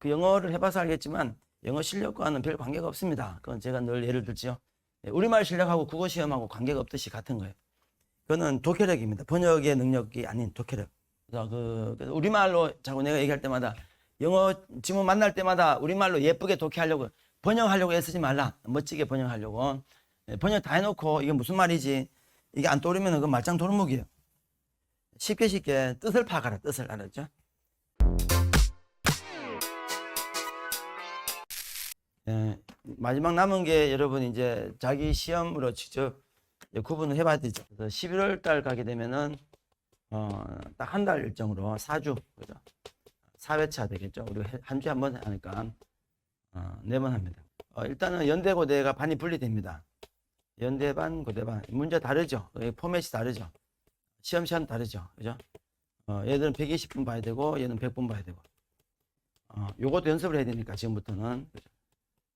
그 영어를 해봐서 알겠지만 영어 실력과는 별 관계가 없습니다. 그건 제가 늘 예를 들지요. 우리말 실력하고 국어 시험하고 관계가 없듯이 같은 거예요. 그거는 독해력입니다. 번역의 능력이 아닌 독해력. 그래서 우리말로 자꾸 내가 얘기할 때마다 영어 지문 만날 때마다 우리말로 예쁘게 독해하려고 번역하려고 애쓰지 말라. 멋지게 번역하려고. 번역 다 해놓고 이게 무슨 말이지? 이게 안 떠오르면 그건 말짱 도루묵이에요. 쉽게 뜻을 파악하라. 뜻을 알았죠? 마지막 남은 게 여러분 이제 자기 시험으로 직접 구분을 해봐야 되죠. 그래서 11월 달 가게 되면은 딱 한 달 일정으로 4주 그죠? 4회차 되겠죠. 우리 한 주에 한 번 하니까 4번 합니다. 일단은 연대 고대가 반이 분리됩니다. 연대 반 고대 반 문제 다르죠. 포맷이 다르죠. 시험 다르죠. 그죠? 얘들은 120분 봐야 되고 얘는 100분 봐야 되고 요것도 연습을 해야 되니까 지금부터는 그죠?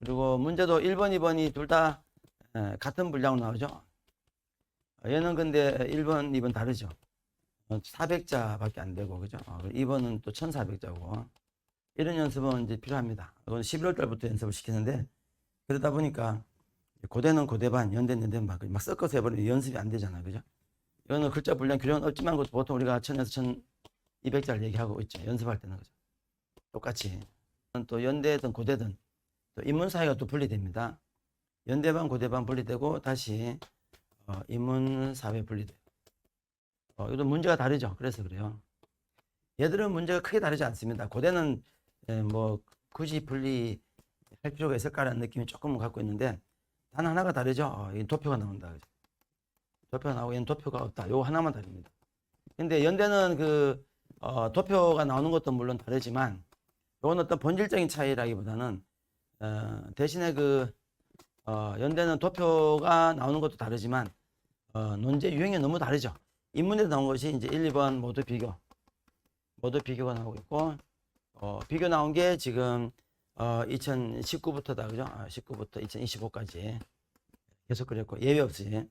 그리고 문제도 1번, 2번이 둘 다 같은 분량으로 나오죠. 얘는 근데 1번, 2번 다르죠. 400자밖에 안 되고, 그죠? 2번은 또 1400자고. 이런 연습은 이제 필요합니다. 이건 11월 달부터 연습을 시키는데, 그러다 보니까 고대는 고대반, 연대는 연대반 막 섞어서 해버리면 연습이 안 되잖아요. 그죠? 이거는 글자 분량 규정은 없지만 보통 우리가 1000에서 1200자를 얘기하고 있죠. 연습할 때는. 그죠? 똑같이. 또 연대든 고대든 또 인문 사이가 또 분리됩니다. 연대반, 고대반 분리되고 다시 인문 사회 분리돼요. 이것도 문제가 다르죠. 그래서 그래요. 얘들은 문제가 크게 다르지 않습니다. 고대는 뭐 굳이 분리할 필요가 있을까라는 느낌이 조금 갖고 있는데 단 하나가 다르죠. 도표가 나온다. 그죠? 도표가 나오고 얘는 도표가 없다. 요거 하나만 다릅니다. 근데 연대는 그 도표가 나오는 것도 물론 다르지만 요건 어떤 본질적인 차이라기보다는 대신에 연대는 도표가 나오는 것도 다르지만 논제 유형이 너무 다르죠. 인문에서 나온 것이 이제 1, 2번 모두 비교가 나오고 있고 비교 나온 게 지금 2019부터다. 그죠? 19부터 2025까지 계속 그랬고 예외 없이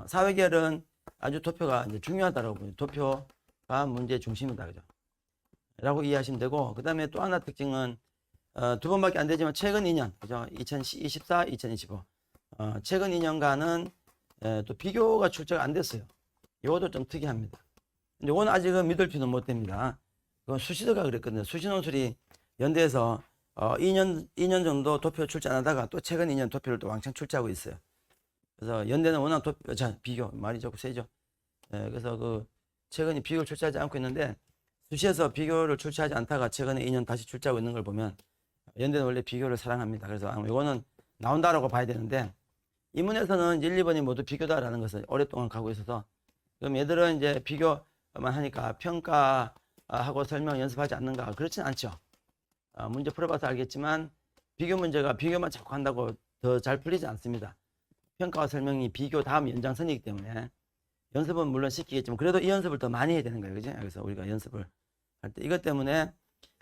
사회계열은 아주 도표가 이제 중요하다라고 보여요. 도표가 문제 중심이다. 그죠? 라고 이해하시면 되고 그다음에 또 하나 특징은 두 번밖에 안 되지만 최근 2년, 그죠? 2024, 2025. 최근 2년간은 또 비교가 출제가 안 됐어요. 이것도 좀 특이합니다. 근데 이건 아직은 믿을 필요는 못 됩니다. 그건 수시도가 그랬거든요. 수시논술이 연대에서 2년 정도 도표 출제 안 하다가 또 최근 2년 도표를 또 왕창 출제하고 있어요. 그래서 연대는 워낙 비교, 말이 조금 세죠. 그래서 최근에 비교를 출제하지 않고 있는데 수시에서 비교를 출제하지 않다가 최근에 2년 다시 출제하고 있는 걸 보면 연대는 원래 비교를 사랑합니다. 그래서 이거는 나온다라고 봐야 되는데 인문에서는 1, 2번이 모두 비교다라는 것을 오랫동안 가고 있어서 그럼 얘들은 이제 비교만 하니까 평가하고 설명 연습하지 않는가? 그렇진 않죠. 문제 풀어봐서 알겠지만 비교 문제가 비교만 자꾸 한다고 더 잘 풀리지 않습니다. 평가와 설명이 비교 다음 연장선이기 때문에 연습은 물론 시키겠지만 그래도 이 연습을 더 많이 해야 되는 거예요. 그죠? 그래서 우리가 연습을 할 때 이것 때문에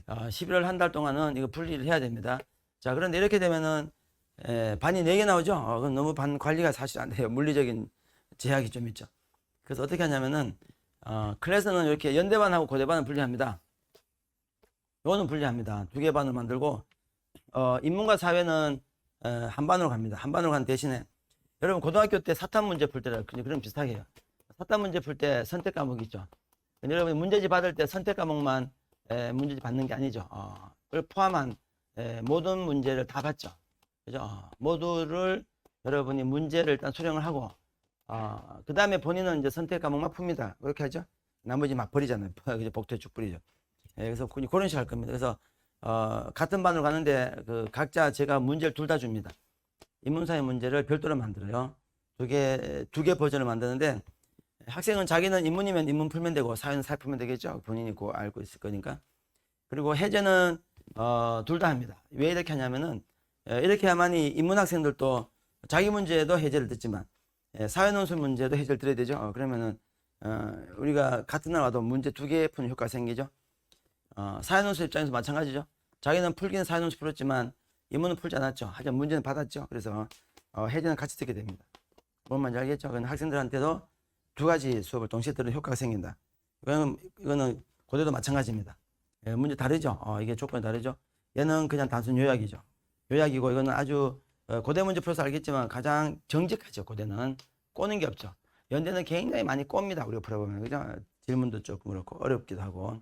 11월 한 달 동안은 이거 분리를 해야 됩니다. 자, 그런데 이렇게 되면은 반이 4개 나오죠? 그건 너무 반 관리가 사실 안 돼요. 물리적인 제약이 좀 있죠. 그래서 어떻게 하냐면은 클래스는 이렇게 연대반하고 고대반을 분리합니다. 이거는 분리합니다. 2개 반을 만들고 인문과 사회는 한 반으로 갑니다. 한 반으로 간 대신에 여러분 고등학교 때 사탐 문제 풀 때랑 그런 비슷하게 해요. 사탐 문제 풀 때 선택 과목이 있죠. 여러분이 문제지 받을 때 선택 과목만 문제지 받는 게 아니죠. 그걸 포함한 모든 문제를 다 받죠. 그죠? 모두를 여러분이 문제를 일단 수령을 하고 그 다음에 본인은 이제 선택 과목만 풉니다. 그렇게 하죠. 나머지 막 버리잖아요. 복도에 쭉 뿌리죠. 그래서 그런 식으로 할 겁니다. 그래서 같은 반으로 가는데 각자 제가 문제를 둘 다 줍니다. 인문사회 문제를 별도로 만들어요. 두 개 버전을 만드는데 학생은 자기는 인문이면 인문 풀면 되고 사회는 사회 풀면 되겠죠. 본인이 그거 알고 있을 거니까. 그리고 해제는 둘 다 합니다. 왜 이렇게 하냐면은 이렇게 해야만이 인문 학생들도 자기 문제도 해제를 듣지만 사회논술 문제도 해제를 들어야 되죠. 그러면은 우리가 같은 날 와도 문제 2개 푸는 효과가 생기죠. 사회논술 입장에서 마찬가지죠. 자기는 풀기는 사회논술 풀었지만 인문은 풀지 않았죠. 하지만 문제는 받았죠. 그래서 해제는 같이 듣게 됩니다. 뭔 말인지 알겠죠? 그건 학생들한테도 2가지 수업을 동시에 들은 효과가 생긴다. 이거는 고대도 마찬가지입니다. 문제 다르죠. 이게 조건이 다르죠. 얘는 그냥 단순 요약이죠. 요약이고 이거는 아주 고대 문제 풀어서 알겠지만 가장 정직하죠. 고대는 꼬는 게 없죠. 연대는 굉장히 많이 꼽니다. 우리가 풀어보면 그죠? 질문도 조금 그렇고 어렵기도 하고.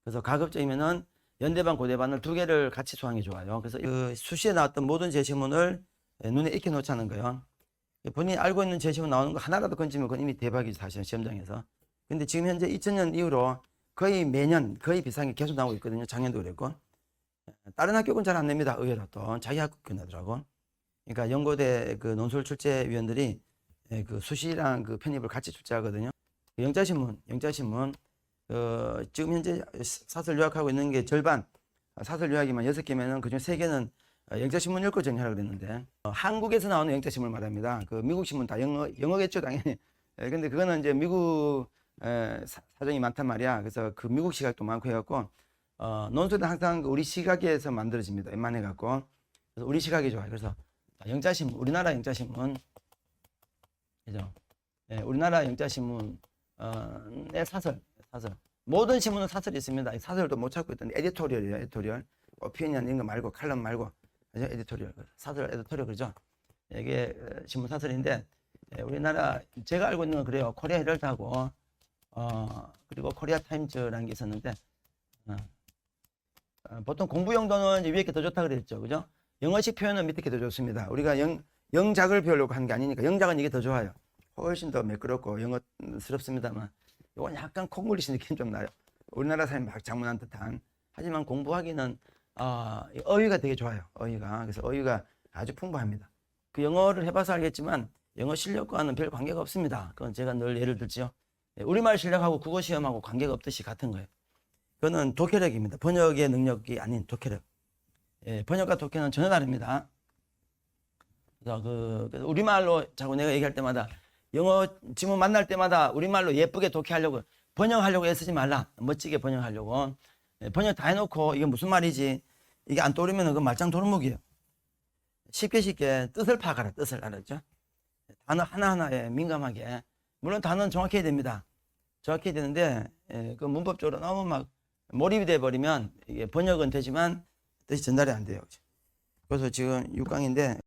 그래서 가급적이면은 연대반 고대반을 두 개를 같이 수강이 좋아요. 그래서 그 수시에 나왔던 모든 제시문을 눈에 익혀 놓자는 거예요. 본인이 알고 있는 제시문 나오는 거 하나라도 건지면 그건 이미 대박이죠. 사실은 시험장에서. 근데 지금 현재 2000년 이후로 거의 매년 거의 비슷한 게 계속 나오고 있거든요. 작년도 그랬고. 다른 학교는 잘 안 냅니다. 의외로 또 자기 학교 내더라고. 그러니까 연고대 그 논술 출제위원들이 그 수시랑 그 편입을 같이 출제하거든요. 영자신문 지금 현재 사설 요약하고 있는 게 절반, 사설 요약이만 6개면은 그중 3개는 영자신문 읽고 정리하라고 그랬는데 한국에서 나오는 영자신문을 말합니다. 그 미국 신문 다 영어겠죠 당연히. 근데 그거는 이제 미국 사정이 많단 말이야. 그래서 그 미국 시각도 많고 해갖고 논술은 항상 우리 시각에서 만들어집니다. 웬만해 갖고. 그래서 우리 시각이 좋아요. 그래서 영자신문, 우리나라 영자신문, 그죠? 우리나라 영자신문의 사설. 모든 신문은 사설이 있습니다. 사설도 못 찾고 있던데 에디토리얼이에요. 에디토리얼. 오피니언 이런 거 말고 칼럼 말고 그죠? 에디토리얼. 사설 에디토리얼 그죠? 이게 신문 사설인데 우리나라 제가 알고 있는 건 그래요. 코리아 헤럴드하고 그리고 코리아 타임즈라는 게 있었는데 보통 공부 용도는 이제 위에 게 더 좋다 그랬죠. 그죠? 영어식 표현은 밑에 게 더 좋습니다. 우리가 영작을 배우려고 하는 게 아니니까 영작은 이게 더 좋아요. 훨씬 더 매끄럽고 영어스럽습니다만 이건 약간 콩글리시 느낌 좀 나요. 우리나라 사람이 막 장문한 듯한. 하지만 공부하기는 어휘가 되게 좋아요. 어휘가. 그래서 어휘가 아주 풍부합니다. 그 영어를 해봐서 알겠지만 영어 실력과는 별 관계가 없습니다. 그건 제가 늘 예를 들지요. 우리말 실력하고 국어 시험하고 관계가 없듯이 같은 거예요. 그거는 독해력입니다. 번역의 능력이 아닌 독해력. 번역과 독해는 전혀 다릅니다. 그래서 그래서 우리말로 자꾸 내가 얘기할 때마다 영어 지문 만날 때마다 우리말로 예쁘게 독해하려고 번역하려고 애쓰지 말라. 멋지게 번역하려고. 번역 다 해놓고 이게 무슨 말이지 이게 안 떠오르면 그건 말짱 도루묵이에요. 쉽게 뜻을 파악하라. 뜻을 알았죠? 단어 하나하나에 민감하게. 물론 단어는 정확해야 됩니다. 정확해야 되는데 그 문법적으로 너무 막 몰입이 돼버리면 이게 번역은 되지만 뜻이 전달이 안 돼요. 그래서 지금 6강인데